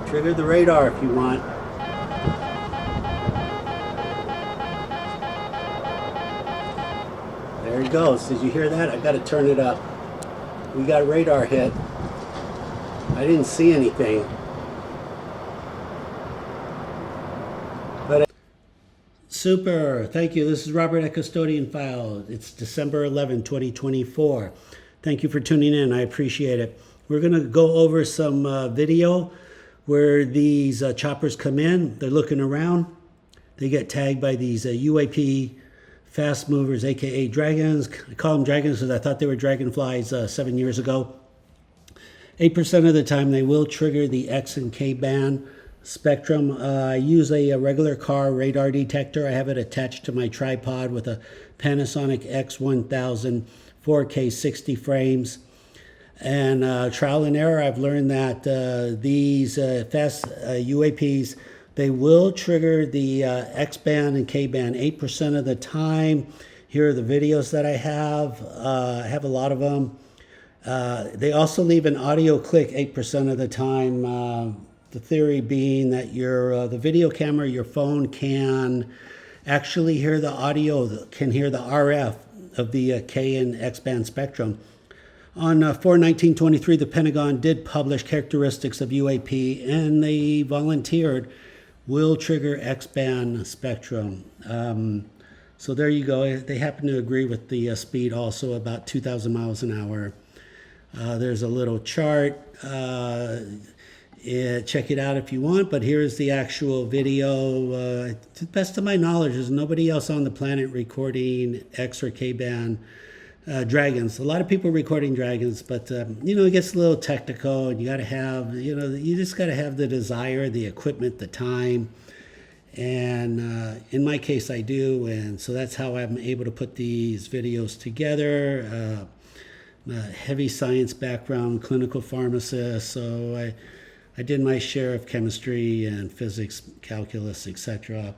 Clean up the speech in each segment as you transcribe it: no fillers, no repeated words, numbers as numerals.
Trigger the radar if you want. There he goes. Did you hear that? I got to turn it up. We got radar hit. I didn't see anything. But super. Thank you. This is Robert at Custodian File. It's December 11, 2024. Thank you for tuning in. I appreciate it. We're going to go over some video where these choppers come in. They're looking around. They get tagged by these UAP fast movers, aka dragons. I call them dragons because I thought they were dragonflies 7 years ago. 8% of the time they will trigger the X and K band spectrum. I use a regular car radar detector. I have it attached to my tripod with a Panasonic X1000 4K 60 frames. And trial and error, I've learned that these fast UAPs, they will trigger the X band and K band 8% of the time. Here are the videos that I have. I have a lot of them. They also leave an audio click 8% of the time. The theory being that the video camera, your phone can actually hear the audio, can hear the RF of the K and X band spectrum. On 4/19/23, the Pentagon did publish characteristics of UAP, and they volunteered will trigger X-band spectrum. So there you go. They happen to agree with the speed also, about 2,000 miles an hour. There's a little chart. Check it out if you want, but here's the actual video. To the best of my knowledge, there's nobody else on the planet recording X or K-band dragons. A lot of people recording dragons, but it gets a little technical, and you got to have, you just got to have the desire, the equipment, the time. And in my case, I do, and so that's how I'm able to put these videos together. Heavy science background, clinical pharmacist, so I did my share of chemistry and physics, calculus, etc.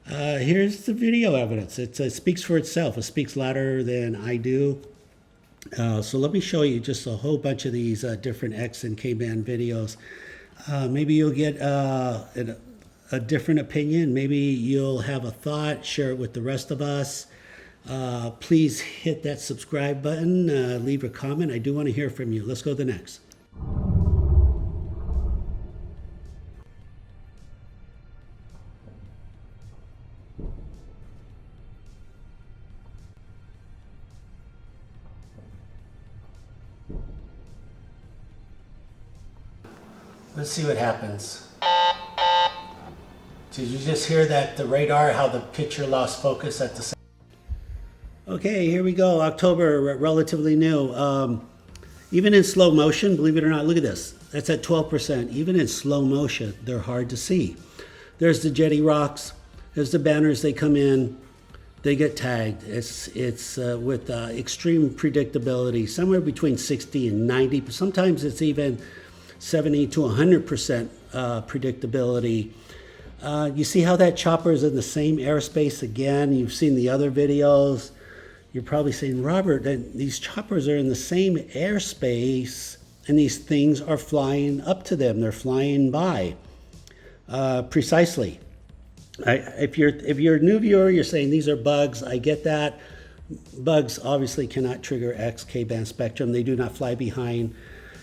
Here's the video evidence. It speaks for itself. It speaks louder than I do. So let me show you just a whole bunch of these different X and K band videos. Maybe you'll get a different opinion. Maybe you'll have a thought. Share it with the rest of us. Please hit that subscribe button. Leave a comment. I do want to hear from you. Let's go to the next. Let's see what happens. Did you just hear that the radar, how the picture lost focus at the same? Okay, here we go. October, relatively new. Even in slow motion, believe it or not, look at this. That's at 12%. Even in slow motion, they're hard to see. There's the jetty rocks. There's the banners. They come in. They get tagged. It's with extreme predictability, somewhere between 60 and 90. Sometimes it's even 70 to 100% predictability. You see how that chopper is in the same airspace again? You've seen the other videos. You're probably saying, Robert, these choppers are in the same airspace and these things are flying up to them. They're flying by. Precisely. If you're a new viewer, you're saying these are bugs. I get that. Bugs obviously cannot trigger X, K-band spectrum. They do not fly behind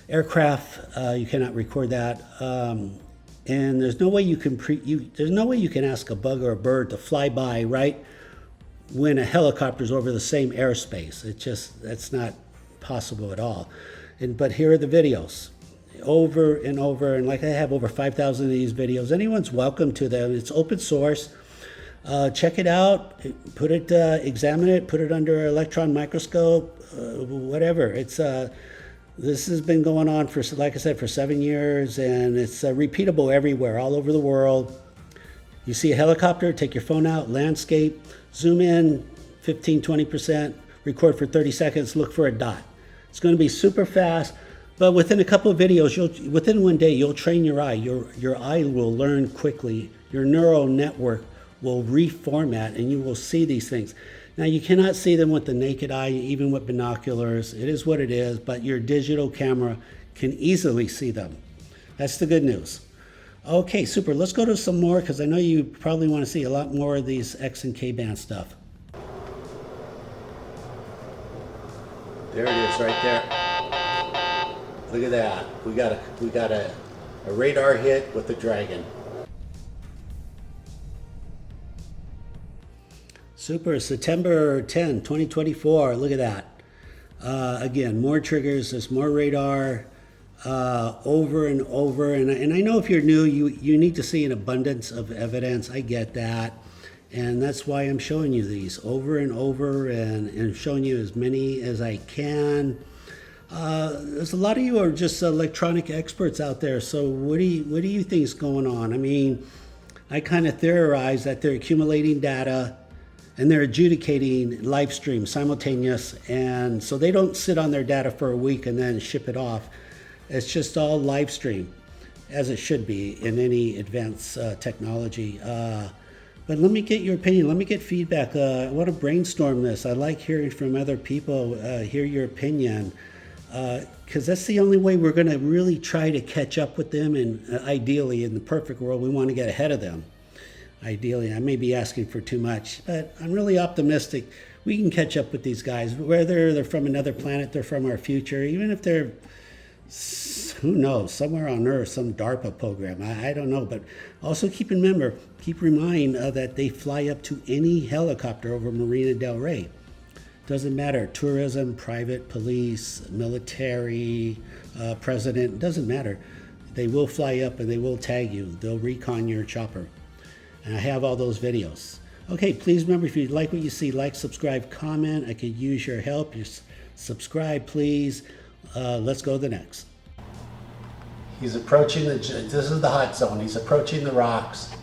aircraft. You cannot record that. And there's no way you can there's no way you can ask a bug or a bird to fly by right when a helicopter's over the same airspace. That's not possible at all. But here are the videos over and over, and like I have over 5,000 of these videos. Anyone's welcome to them. It's open source. Check it out, examine it, put it under an electron microscope, whatever. This has been going on for, like I said, for 7 years, and it's repeatable everywhere, all over the world. You see a helicopter, take your phone out, landscape, zoom in 15, 20%, record for 30 seconds, look for a dot. It's going to be super fast, but within a couple of videos, within one day, you'll train your eye. Your eye will learn quickly. Your neural network will reformat, and you will see these things. Now, you cannot see them with the naked eye, even with binoculars. It is what it is, but your digital camera can easily see them. That's the good news. Okay, super. Let's go to some more because I know you probably want to see a lot more of these X and K band stuff. There it is, right there. Look at that. We got a radar hit with the Dragon. Super. September 10, 2024. Look at that. Again, more triggers. There's more radar. Over and over, and I know if you're new, you need to see an abundance of evidence. I get that, and that's why I'm showing you these over and over, and showing you as many as I can. There's a lot of you are just electronic experts out there. So what do you think is going on? I mean, I kind of theorize that they're accumulating data and they're adjudicating live stream simultaneous, and so they don't sit on their data for a week and then ship it off. It's just all live stream, as it should be in any advanced technology. But let me get your opinion. Let me get feedback. I want to brainstorm this. I like hearing from other people, hear your opinion, because that's the only way we're going to really try to catch up with them. And ideally, in the perfect world, we want to get ahead of them. Ideally, I may be asking for too much, but I'm really optimistic. We can catch up with these guys, whether they're from another planet, they're from our future, even if they're, who knows, somewhere on Earth, some DARPA program. I don't know, but also keep in mind that they fly up to any helicopter over Marina del Rey. Doesn't matter, tourism, private, police, military, president, doesn't matter. They will fly up and they will tag you. They'll recon your chopper. And I have all those videos. Okay, please remember, if you like what you see, like, subscribe, comment. I could use your help. Just subscribe, please. Let's go to the next. He's approaching this is the hot zone. He's approaching the rocks.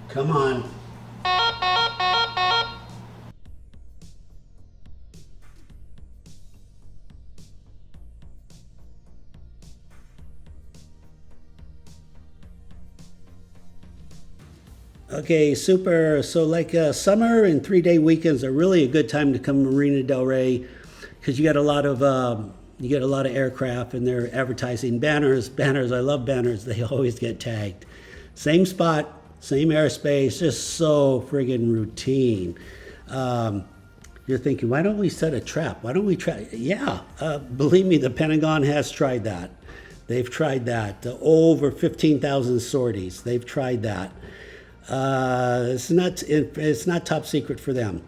Come on. Okay, super. So like summer and 3-day weekends are really a good time to come to Marina del Rey, because you get a lot of aircraft, and they're advertising banners. I love banners. They always get tagged. Same spot, same airspace, just so friggin' routine. You're thinking, why don't we set a trap? Why don't we try? Yeah, believe me, the Pentagon has tried that. They've tried that. Over 15,000 sorties. They've tried that. It's not top secret for them.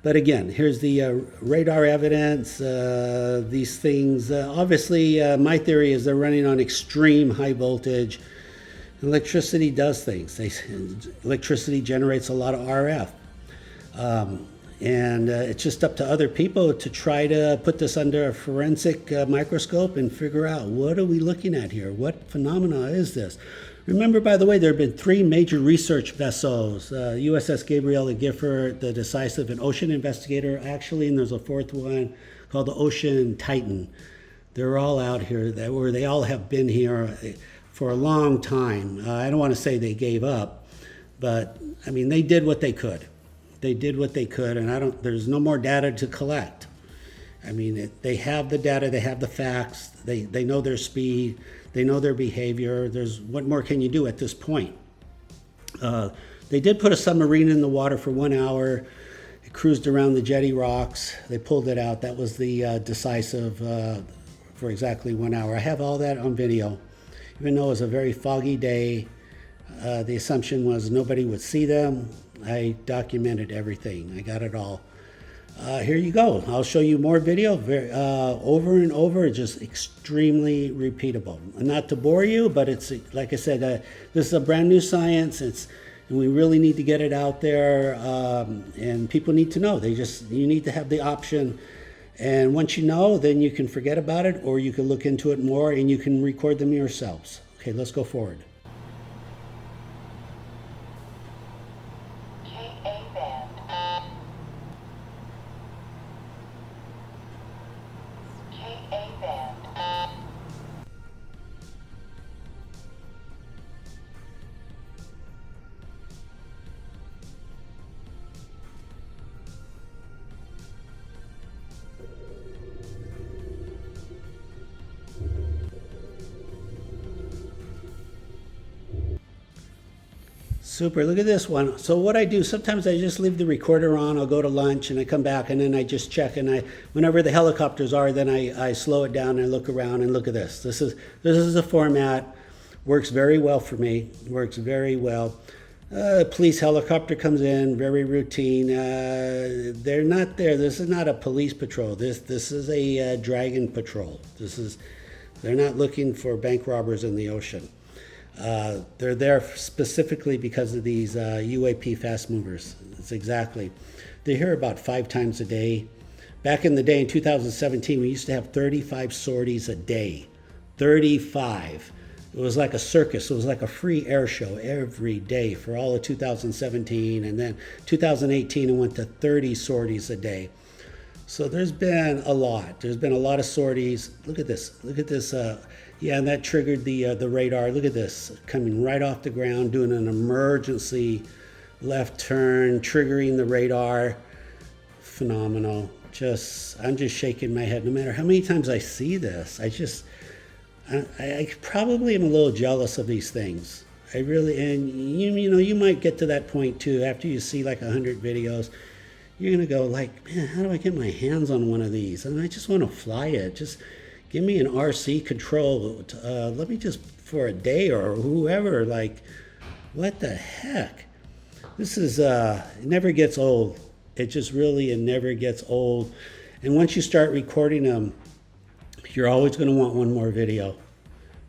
But again, here's the radar evidence. These things, obviously, my theory is they're running on extreme high voltage. Electricity does things. Electricity generates a lot of RF. And it's just up to other people to try to put this under a forensic microscope and figure out, what are we looking at here? What phenomena is this? Remember, by the way, there have been 3 major research vessels, USS Gabriela Gifford, the Decisive, and Ocean Investigator, actually, and there's a 4th one called the Ocean Titan. They're all out here, where they all have been here for a long time. I don't want to say they gave up, but, I mean, they did what they could. They did what they could, and there's no more data to collect. I mean, they have the data, they have the facts, they know their speed, they know their behavior. What more can you do at this point? They did put a submarine in the water for 1 hour. It cruised around the jetty rocks. They pulled it out. That was the Decisive for exactly 1 hour. I have all that on video. Even though it was a very foggy day, the assumption was nobody would see them. I documented everything. I got it all. Here you go. I'll show you more video over and over, just extremely repeatable. And not to bore you, but it's, like I said, this is a brand new science. And we really need to get it out there, and people need to know. You need to have the option. And once you know, then you can forget about it, or you can look into it more and you can record them yourselves. Okay, let's go forward. Super. Look at this one. So what I do, sometimes I just leave the recorder on. I'll go to lunch and I come back and then I just check, and whenever the helicopters are, then I slow it down and I look around and look at this. This is a format. Works very well for me. Works very well. Police helicopter comes in, very routine. They're not there. This is not a police patrol. This is a dragon patrol. They're not looking for bank robbers in the ocean. They're there specifically because of these UAP fast movers. It's exactly. They're here about 5 times a day. Back in the day in 2017, we used to have 35 sorties a day. 35. It was like a circus. It was like a free air show every day for all of 2017. And then 2018, it went to 30 sorties a day. So there's been a lot. There's been a lot of sorties. Look at this. Look at this. Yeah, and that triggered the radar. Look at this. Coming right off the ground, doing an emergency left turn, triggering the radar. Phenomenal. I'm just shaking my head. No matter how many times I see this, I probably am a little jealous of these things. I really, and you might get to that point too. After you see like 100 videos, you're gonna go like, man, how do I get my hands on one of these? And I just want to fly it. Just give me an RC control. Let me just for a day or whoever. Like, what the heck? This is it never gets old. It never gets old. And once you start recording them, you're always going to want one more video.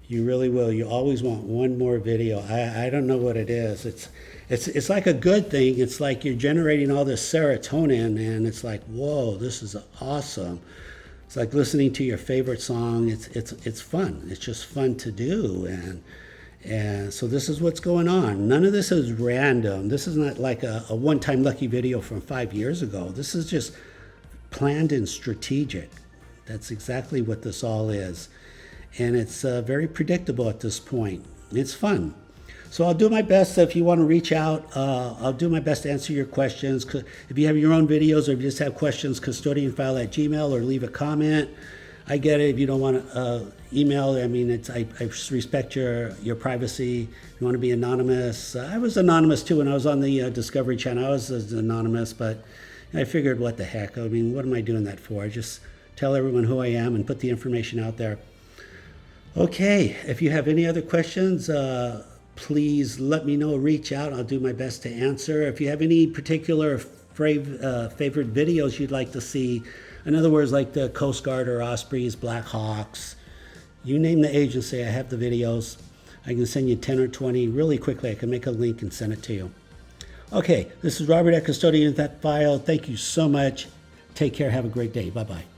You really will. You always want one more video. I don't know what it is. It's like a good thing. It's like you're generating all this serotonin, and it's like, whoa, this is awesome. It's like listening to your favorite song. It's fun. It's just fun to do, and so this is what's going on. None of this is random. This is not like a one-time lucky video from 5 years ago. This is just planned and strategic. That's exactly what this all is. And it's very predictable at this point. It's fun. So I'll do my best. If you want to reach out, I'll do my best to answer your questions. If you have your own videos or if you just have questions, custodianfile@gmail.com, or leave a comment. I get it. If you don't want to email, I mean, I respect your privacy. You want to be anonymous. I was anonymous too when I was on the Discovery Channel. I was anonymous, but I figured, what the heck? I mean, what am I doing that for? I just tell everyone who I am and put the information out there. Okay, if you have any other questions, please let me know. Reach out. I'll do my best to answer. If you have any particular favorite videos you'd like to see, in other words, like the Coast Guard or Ospreys, Black Hawks, you name the agency, I have the videos. I can send you 10 or 20 really quickly. I can make a link and send it to you. Okay, this is Robert at Custodian File. Thank you so much. Take care. Have a great day. Bye-bye.